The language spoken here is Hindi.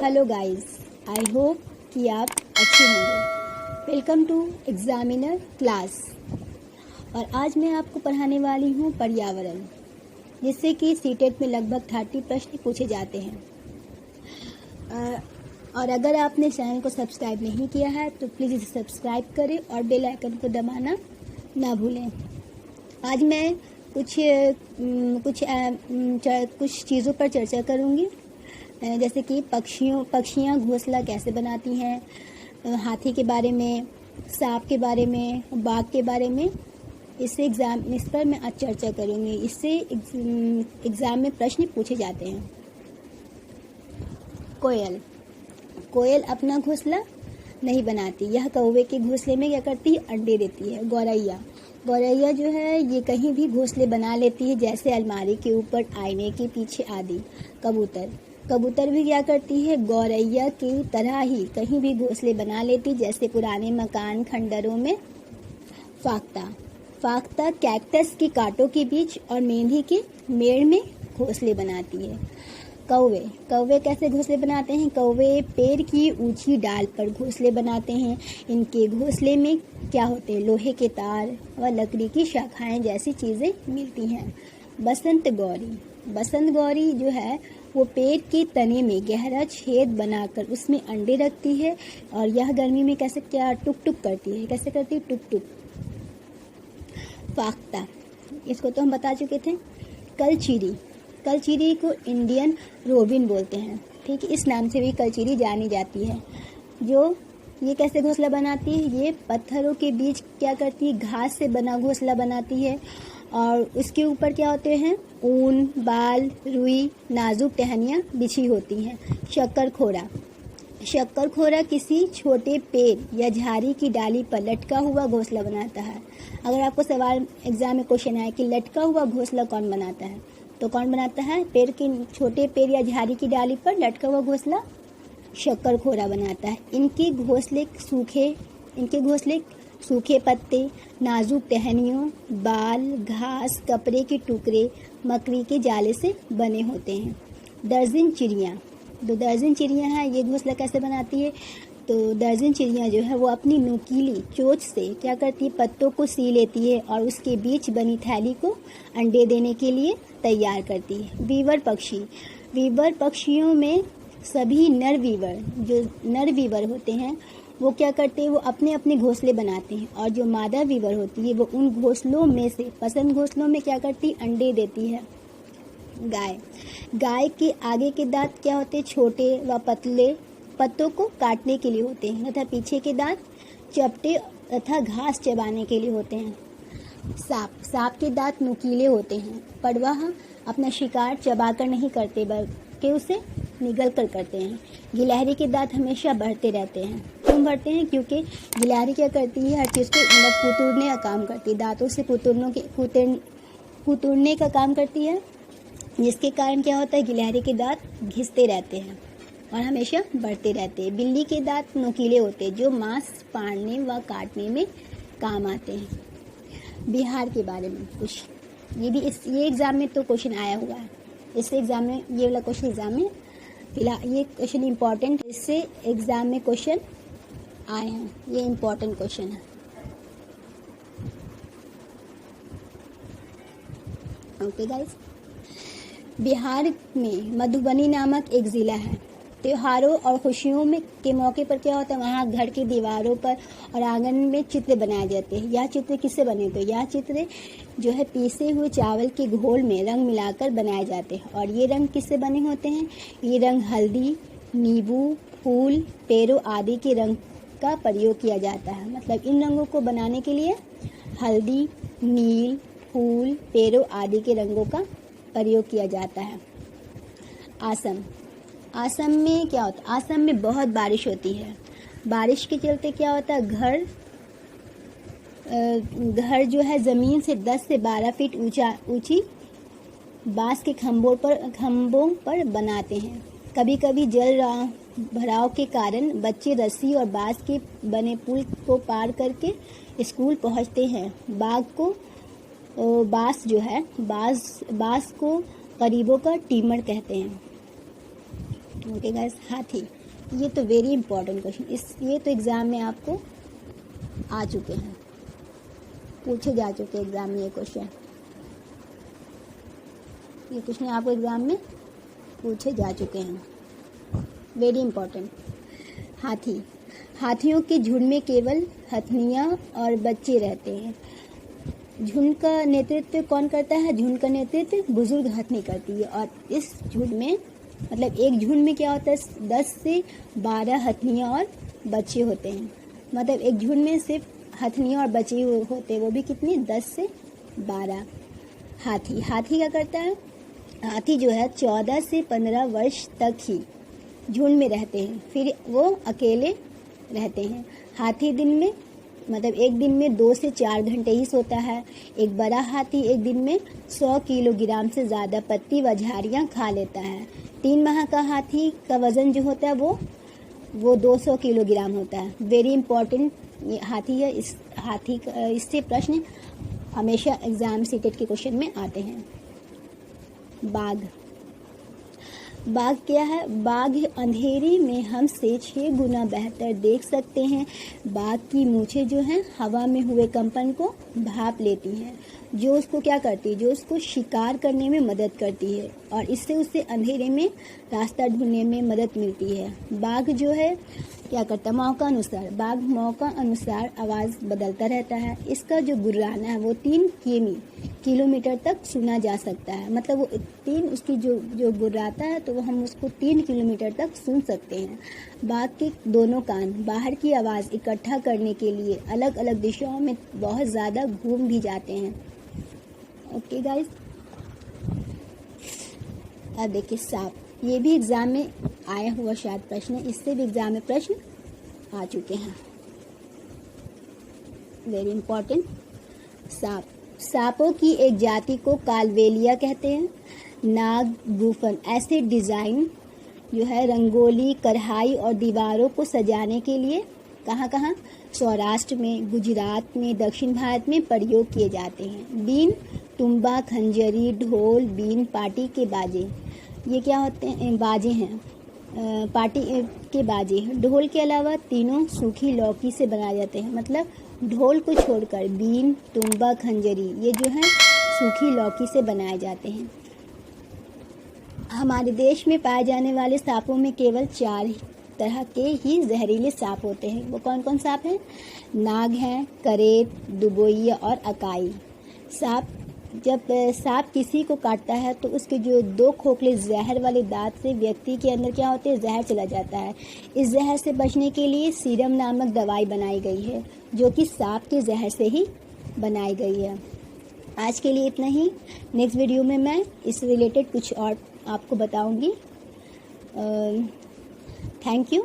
हेलो गाइस, आई होप कि आप अच्छे होंगे। Welcome to examiner class. और आज मैं आपको पढ़ाने वाली हूँ पर्यावरण, जिससे कि सीटेट में लगभग 30 प्रश्न पूछे जाते हैं। और अगर आपने चैनल को सब्सक्राइब नहीं किया है तो प्लीज़ इसे सब्सक्राइब करें और बेल आइकन को दबाना ना भूलें। आज मैं कुछ चीज़ों पर चर्चा करूँगी, जैसे कि पक्षियाँ घोंसला कैसे बनाती हैं, हाथी के बारे में, सांप के बारे में, बाघ के बारे में। इस पर मैं आज चर्चा करूँगी। इससे एग्ज़ाम में प्रश्न पूछे जाते हैं। कोयल अपना घोंसला नहीं बनाती, यह कौवे के घोंसले में क्या करती है, अंडे देती है। गौरैया जो है ये कहीं भी घोंसले बना लेती है, जैसे अलमारी के ऊपर, आईने के पीछे आदि। कबूतर भी क्या करती है, गौरैया की तरह ही कहीं भी घोंसले बना लेती, जैसे पुराने मकान, खंडरों में। फाख्ता कैक्टस के कांटों के बीच और मेंढी के मेड़ में घोंसले बनाती है। कौवे कैसे घोंसले बनाते हैं? कौवे पेड़ की ऊंची डाल पर घोंसले बनाते हैं। इनके घोंसले में क्या होते हैं, लोहे के तार व लकड़ी की शाखाएं जैसी चीज़ें मिलती हैं। बसंत गौरी जो है वो पेड़ के तने में गहरा छेद बनाकर उसमें अंडे रखती है, और यह गर्मी में कैसे क्या टुक टुक करती है, कैसे करती है, टुक टुक। फाख्ता, इसको तो हम बता चुके थे। कलचीरी को इंडियन रोबिन बोलते हैं, ठीक है, इस नाम से भी कलचीरी जानी जाती है। जो ये कैसे घोंसला बनाती है, ये पत्थरों के बीच क्या करती है, घास से बना घोंसला बनाती है, और उसके ऊपर क्या होते हैं, ऊन, बाल, रुई, नाजुक टहनियाँ बिछी होती हैं। शक्करखोरा किसी छोटे पेड़ या झाड़ी की डाली पर लटका हुआ घोंसला बनाता है। अगर आपको सवाल एग्जाम में क्वेश्चन आए कि लटका हुआ घोंसला कौन बनाता है, तो कौन बनाता है, छोटे पेड़ या झाड़ी की डाली पर लटका हुआ घोंसला शक्करखोरा बनाता है। इनके घोंसले सूखे पत्ते, नाजुक टहनियों, बाल, घास, कपड़े के टुकड़े, मकड़ी के जाले से बने होते हैं। दर्जन चिड़ियाँ हैं, ये घोंसला कैसे बनाती है, तो दर्जन चिड़ियाँ जो है वो अपनी नुकीली चोंच से क्या करती है, पत्तों को सी लेती है और उसके बीच बनी थैली को अंडे देने के लिए तैयार करती है। वीवर पक्षियों में सभी नर वीवर होते हैं, वो क्या करते हैं, वो अपने अपने घोंसले बनाते हैं, और जो मादा वीवर होती है वो उन घोंसलों में से पसंद घोंसलों में क्या करती है, अंडे देती है। गाय के आगे के दांत क्या होते हैं, छोटे व पतले, पत्तों को काटने के लिए होते हैं, तथा पीछे के दांत चपटे तथा घास चबाने के लिए होते हैं। सांप के दांत नुकीले होते हैं, पर वह अपना शिकार चबाकर नहीं करते बल्कि उसे निगल कर करते हैं। गिलहरी के दांत हमेशा बढ़ते रहते हैं। क्यों बढ़ते हैं? क्योंकि गिलहरी क्या करती है, हर चीज़ को कुतरने का काम करती है, दांतों से कुतरने का काम करती है, जिसके कारण क्या होता है, गिलहरी के दांत घिसते रहते हैं और हमेशा बढ़ते रहते हैं। बिल्ली के दांत नुकीले होते हैं, जो मांस फाड़ने व काटने में काम आते हैं। बिहार के बारे में कुछ, ये एग्ज़ाम में तो क्वेश्चन आया हुआ है, इससे एग्ज़ाम में ये वाला क्वेश्चन एग्ज़ाम में फिलहाल ये क्वेश्चन इम्पॉर्टेंट, इससे एग्ज़ाम में क्वेश्चन आए हैं, ये इम्पॉर्टेंट क्वेश्चन है। ओके गाइस, बिहार में मधुबनी नामक एक ज़िला है। त्योहारों और खुशियों में के मौके पर क्या होता है, वहाँ घर की दीवारों पर और आंगन में चित्र बनाए जाते हैं। यह चित्र किससे बने थे, यह चित्र जो है पीसे हुए चावल के घोल में रंग मिलाकर बनाए जाते हैं। और ये रंग किससे बने होते हैं, ये रंग हल्दी, नींबू, फूल, पेड़ों आदि के रंग का प्रयोग किया जाता है। मतलब इन रंगों को बनाने के लिए हल्दी, नील, फूल, पेड़ों आदि के रंगों का प्रयोग किया जाता है। असम में क्या होता है, असम में बहुत बारिश होती है। बारिश के चलते क्या होता है, घर जो है ज़मीन से 10 से 12 फीट ऊंची बांस के खंभों पर बनाते हैं। कभी कभी जल भराव के कारण बच्चे रस्सी और बांस के बने पुल को पार करके स्कूल पहुंचते हैं। बांस को गरीबों का टीमर कहते हैं। ओके गाइस, हाथी, ये तो वेरी इंपॉर्टेंट क्वेश्चन, ये तो एग्ज़ाम में आपको आ चुके हैं, पूछे जा चुके हैं एग्ज़ाम में ये क्वेश्चन आपको एग्ज़ाम में पूछे जा चुके हैं, वेरी इंपॉर्टेंट। हाथियों के झुंड में केवल हथनियाँ और बच्चे रहते हैं। झुंड का नेतृत्व कौन करता है? झुंड का नेतृत्व बुजुर्ग हथनी करती है। और इस झुंड में मतलब एक झुंड में क्या होता है, 10 से 12 हथनियाँ और बच्चे होते हैं। मतलब एक झुंड में सिर्फ हथनियाँ और बच्चे होते हैं, वो भी कितने, 10 से 12। हाथी क्या करता है? हाथी जो है 14 से 15 वर्ष तक ही झुंड में रहते हैं, फिर वो अकेले रहते हैं। हाथी दिन में मतलब एक दिन में 2 से 4 घंटे ही सोता है। एक बड़ा हाथी एक दिन में 100 किलोग्राम से ज़्यादा पत्ती व झाड़ियाँ खा लेता है। 3 माह का हाथी का वज़न जो होता है वो 200 किलोग्राम होता है। वेरी इंपॉर्टेंट ये हाथी है। इससे प्रश्न हमेशा एग्ज़ाम सीटेट के क्वेश्चन में आते हैं। बाघ क्या है? बाघ अंधेरे में हमसे 6 गुना बेहतर देख सकते हैं। बाघ की मूंछें जो हैं हवा में हुए कंपन को भाप लेती हैं, जो उसको क्या करती है, जो उसको शिकार करने में मदद करती है और इससे उसे अंधेरे में रास्ता ढूंढने में मदद मिलती है। बाघ जो है क्या करता है, बाघ मौका अनुसार आवाज़ बदलता रहता है। इसका जो गुर्राना है वो 3 किलोमीटर तक सुना जा सकता है। मतलब वो उसकी जो गुर्राता है तो वो हम उसको 3 किलोमीटर तक सुन सकते हैं। बाघ के दोनों कान बाहर की आवाज़ इकट्ठा करने के लिए अलग अलग दिशाओं में बहुत ज़्यादा घूम भी जाते हैं। ओके गाइस, अब देखिए सांप, ये भी एग्ज़ाम में आया हुआ शायद प्रश्न है, इससे भी एग्ज़ाम में प्रश्न आ चुके हैं। Very important. सांपों की एक जाति को कालवेलिया कहते हैं। नाग, गुफन ऐसे डिज़ाइन जो है रंगोली, कढ़ाई और दीवारों को सजाने के लिए कहाँ सौराष्ट्र में, गुजरात में, दक्षिण भारत में प्रयोग किए जाते हैं। बीन, तुम्बा, खंजरी, ढोल, बीन, पार्टी के बाजे, ये क्या होते हैं, बाजे हैं, पार्टी के बाजे। ढोल के अलावा तीनों सूखी लौकी से बनाए जाते हैं। मतलब ढोल को छोड़कर बीन, तुम्बा, खंजरी ये जो है सूखी लौकी से बनाए जाते हैं। हमारे देश में पाए जाने वाले सांपों में केवल 4 तरह के ही जहरीले सांप होते हैं। वो कौन कौन सांप हैं? नाग हैं, करेत, दुबोइया और अकाई। जब सांप किसी को काटता है तो उसके जो 2 खोखले जहर वाले दांत से व्यक्ति के अंदर क्या होते हैं, जहर चला जाता है। इस जहर से बचने के लिए सीरम नामक दवाई बनाई गई है, जो कि सांप के जहर से ही बनाई गई है। आज के लिए इतना ही। नेक्स्ट वीडियो में मैं इस रिलेटेड कुछ और आपको बताऊंगी। Thank you.